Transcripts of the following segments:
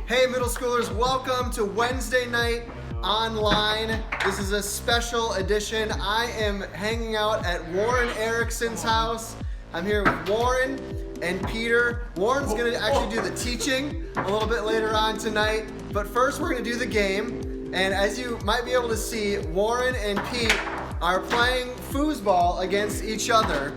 Hey middle schoolers, welcome to Wednesday night online. This is a special edition. I am hanging out at Warren Erickson's house. I'm here with Warren and Peter. Warren's gonna actually do the teaching a little bit later on tonight, but first we're gonna do the game. And as you might be able to see, Warren and Pete are playing foosball against each other.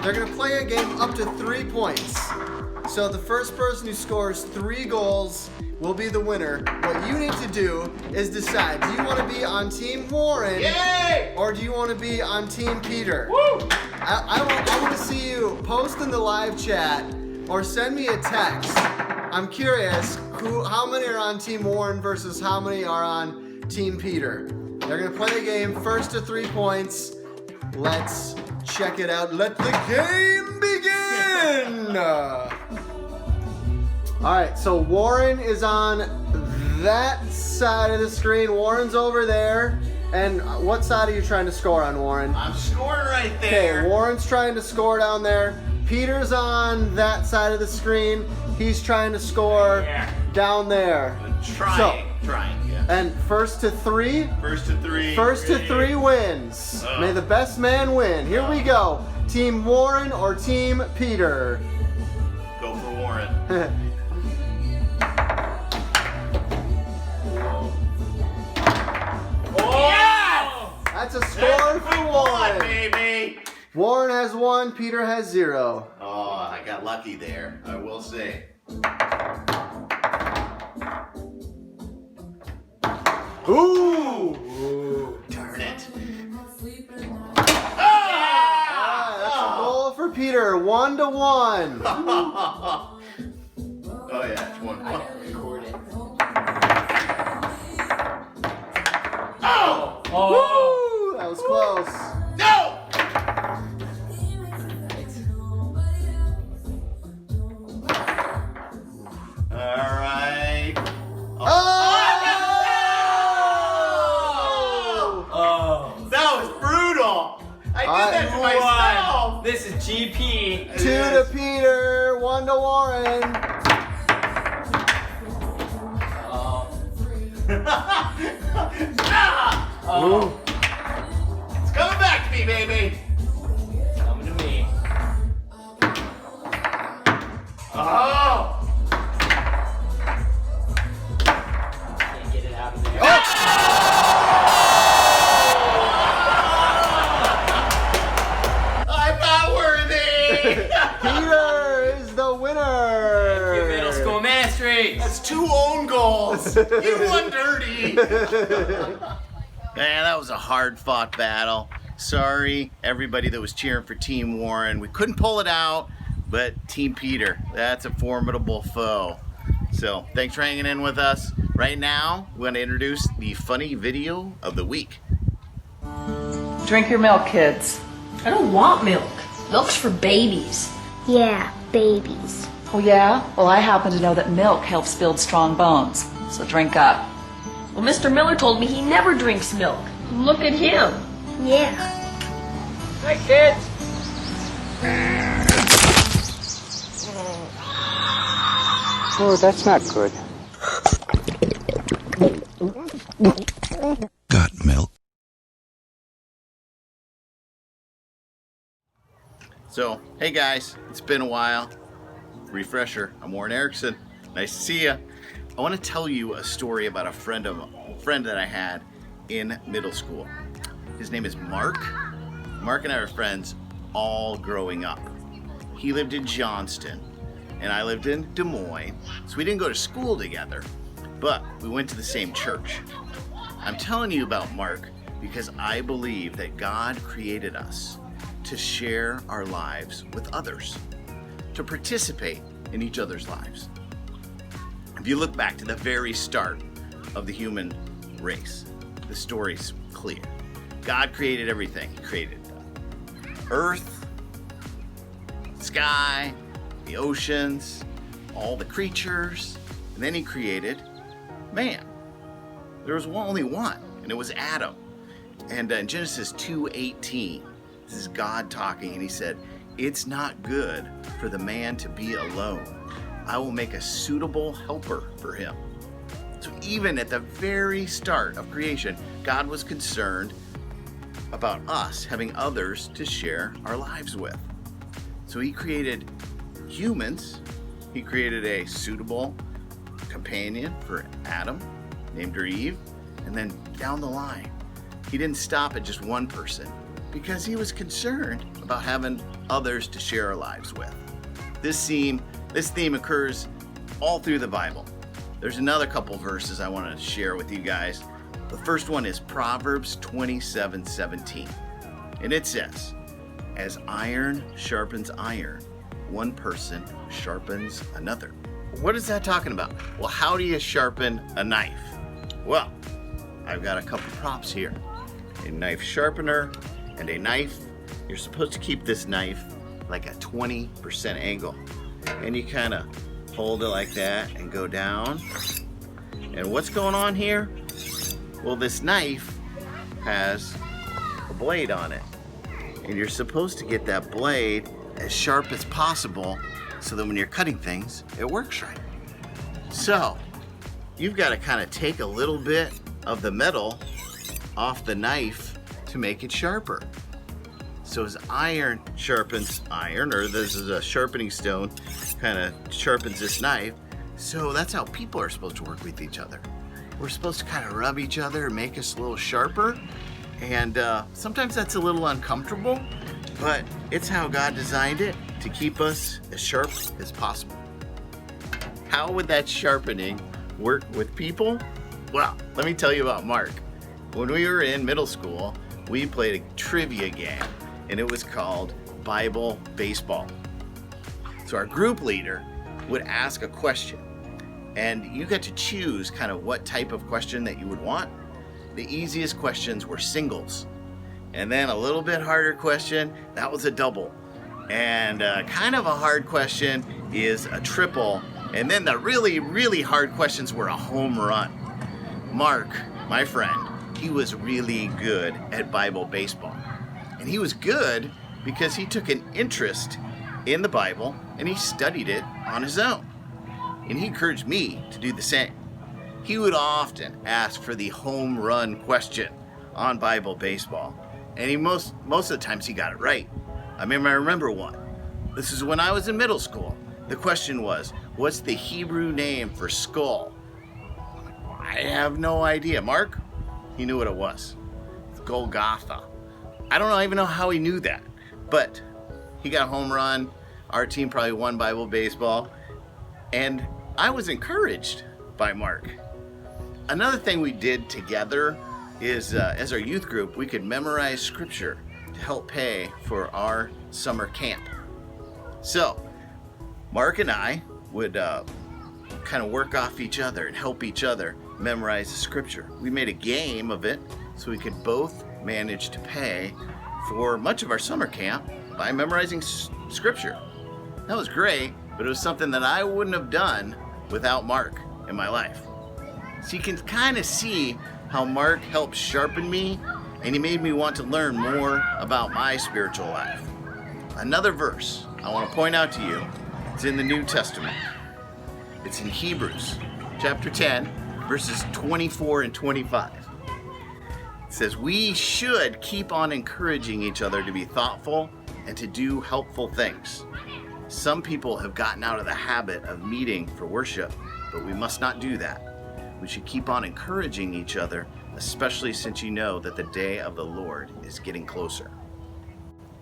They're gonna play a game up to 3 points. So the first person who scores 3 goals will be the winner. What you need to do is decide, do you want to be on Team Warren or do you want to be on Team Peter? Woo! I want to see you post in the live chat or send me a text. I'm curious how many are on Team Warren versus how many are on Team Peter. They're going to play a game, first to 3 points. Let's check it out. Let the game begin! All right, so Warren is on that side of the screen. Warren's over there. And what side are you trying to score on, Warren? I'm scoring right there. Okay, Warren's trying to score down there. Peter's on that side of the screen. He's trying to score down there. Trying, yeah. And first to 3? First to 3. First to 3 wins. May the best man win. Here we go. Team Warren or Team Peter? Go for Warren. That's a score for Warren. Baby. Warren has 1, Peter has 0. Oh, I got lucky there, I will say. Ooh! Darn it. That's a goal for Peter, 1-1. Oh yeah, it's 1-1. Record it. Oh! Woo! That was close. No! All right. Oh! That was brutal. I did that to myself. This is GP. 2 to Peter, 1 to Warren. Oh. It's coming back to me, baby. Coming to me. Oh! Can't get it out of there. I'm not worthy. Peter is the winner. Your middle school mastery. That's 2 own goals. You won dirty. Man, that was a hard-fought battle. Sorry, everybody that was cheering for Team Warren. We couldn't pull it out, but Team Peter, that's a formidable foe. So, thanks for hanging in with us. Right now, we're going to introduce the funny video of the week. Drink your milk, kids. I don't want milk. Milk's for babies. Yeah, babies. Oh, yeah? Well, I happen to know that milk helps build strong bones. So drink up. Well, Mr. Miller told me he never drinks milk. Look at him. Yeah. Hi, kids. Oh, that's not good. Got milk. So, hey guys, it's been a while. Refresher, I'm Warren Erickson. Nice to see ya. I want to tell you a story about a friend that I had in middle school. His name is Mark. Mark and I were friends all growing up. He lived in Johnston, and I lived in Des Moines, so we didn't go to school together, but we went to the same church. I'm telling you about Mark because I believe that God created us to share our lives with others, to participate in each other's lives. If you look back to the very start of the human race, the story's clear. God created everything. He created earth, sky, the oceans, all the creatures, and then he created man. There was only one, and it was Adam. And in Genesis 2:18, this is God talking, and he said, "It's not good for the man to be alone. I will make a suitable helper for him." So even at the very start of creation, God was concerned about us having others to share our lives with. So he created humans. He created a suitable companion for Adam, named her Eve, and then down the line, he didn't stop at just one person because he was concerned about having others to share our lives with. This theme occurs all through the Bible. There's another couple verses I want to share with you guys. The first one is Proverbs 27:17. And it says, "As iron sharpens iron, one person sharpens another." What is that talking about? Well, how do you sharpen a knife? Well, I've got a couple props here. A knife sharpener and a knife. You're supposed to keep this knife like a 20% angle. And you kind of hold it like that and go down. And what's going on here? Well, this knife has a blade on it. And you're supposed to get that blade as sharp as possible so that when you're cutting things, it works right. So, you've got to kind of take a little bit of the metal off the knife to make it sharper. So as iron sharpens iron, or this is a sharpening stone, kind of sharpens this knife, so that's how people are supposed to work with each other. We're supposed to kind of rub each other and make us a little sharper, and sometimes that's a little uncomfortable, but it's how God designed it to keep us as sharp as possible. How would that sharpening work with people? Well, let me tell you about Mark. When we were in middle school, we played a trivia game, and it was called Bible Baseball. So our group leader would ask a question, and you got to choose kind of what type of question that you would want. The easiest questions were singles, and then a little bit harder question, that was a double. And kind of a hard question is a triple, and then the really, really hard questions were a home run. Mark, my friend, he was really good at Bible baseball. And he was good because he took an interest in the Bible and he studied it on his own. And he encouraged me to do the same. He would often ask for the home run question on Bible baseball. And he most of the times he got it right. I remember one. This is when I was in middle school. The question was, what's the Hebrew name for skull? I have no idea. Mark, he knew what it was. It's Golgotha. I don't even know how he knew that, but he got a home run. Our team probably won Bible baseball, and I was encouraged by Mark. Another thing we did together is, as our youth group, we could memorize scripture to help pay for our summer camp. So, Mark and I would kind of work off each other and help each other memorize the scripture. We made a game of it so we could both manage to pay for much of our summer camp by memorizing scripture. That was great, but it was something that I wouldn't have done without Mark in my life. So you can kind of see how Mark helped sharpen me, and he made me want to learn more about my spiritual life. Another verse I want to point out to you, it's in the New Testament. It's in Hebrews chapter 10, verses 24 and 25. It says, "We should keep on encouraging each other to be thoughtful and to do helpful things. Some people have gotten out of the habit of meeting for worship, but we must not do that. We should keep on encouraging each other, especially since you know that the day of the Lord is getting closer."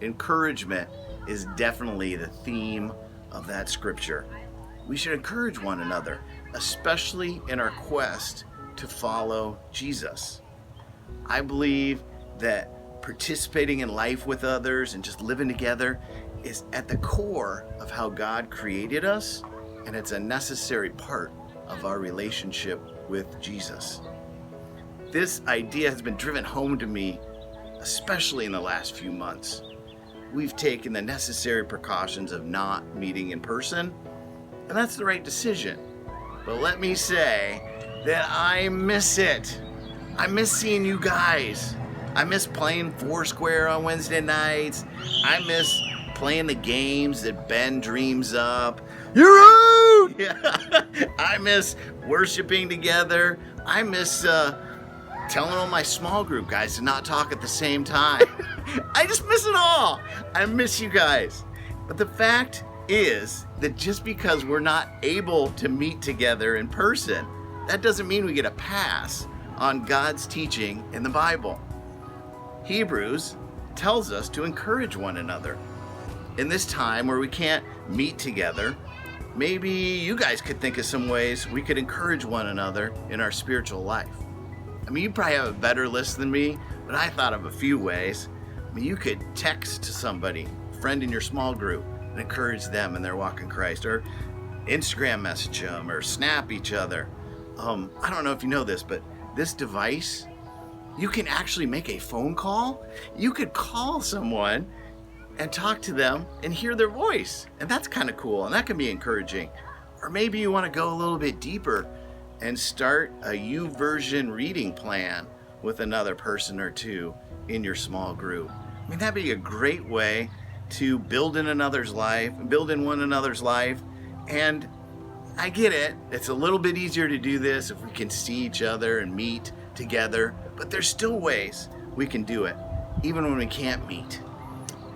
Encouragement is definitely the theme of that scripture. We should encourage one another, especially in our quest to follow Jesus. I believe that participating in life with others and just living together is at the core of how God created us, and it's a necessary part of our relationship with Jesus. This idea has been driven home to me, especially in the last few months. We've taken the necessary precautions of not meeting in person, and that's the right decision. But let me say that I miss it. I miss seeing you guys. I miss playing Foursquare on Wednesday nights. I miss playing the games that Ben dreams up. You're out! Yeah. I miss worshiping together. I miss telling all my small group guys to not talk at the same time. I just miss it all. I miss you guys. But the fact is that just because we're not able to meet together in person, that doesn't mean we get a pass on God's teaching in the Bible. Hebrews tells us to encourage one another. In this time where we can't meet together, maybe you guys could think of some ways we could encourage one another in our spiritual life. I mean, you probably have a better list than me, but I thought of a few ways. I mean, you could text to somebody, a friend in your small group, and encourage them in their walk in Christ, or Instagram message them, or snap each other. I don't know if you know this, but this device, you can actually make a phone call. You could call someone and talk to them and hear their voice. And that's kind of cool, and that can be encouraging. Or maybe you want to go a little bit deeper and start a YouVersion reading plan with another person or two in your small group. I mean, that'd be a great way to build in one another's life. And I get it, it's a little bit easier to do this if we can see each other and meet together, but there's still ways we can do it, even when we can't meet.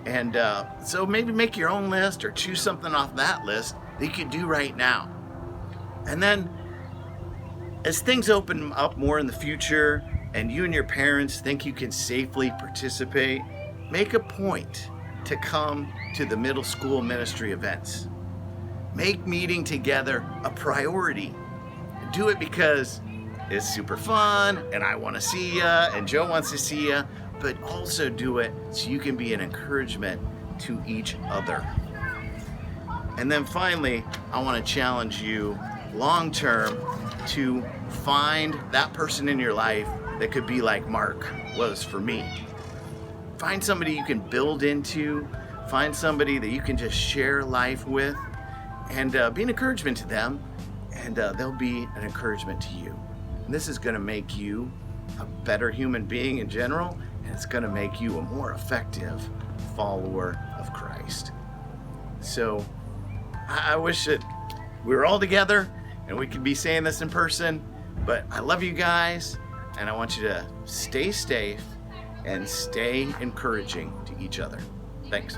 And so maybe make your own list or choose something off that list that you can do right now. And then as things open up more in the future and you and your parents think you can safely participate, make a point to come to the middle school ministry events. Make meeting together a priority. Do it because it's super fun and I want to see ya and Joe wants to see ya, but also do it so you can be an encouragement to each other. And then finally, I want to challenge you long term to find that person in your life that could be like Mark was for me. Find somebody you can build into, find somebody that you can just share life with, and be an encouragement to them, and they'll be an encouragement to you. And this is going to make you a better human being in general, and it's going to make you a more effective follower of Christ. So I wish that we were all together and we could be saying this in person, but I love you guys, and I want you to stay safe and stay encouraging to each other. Thanks.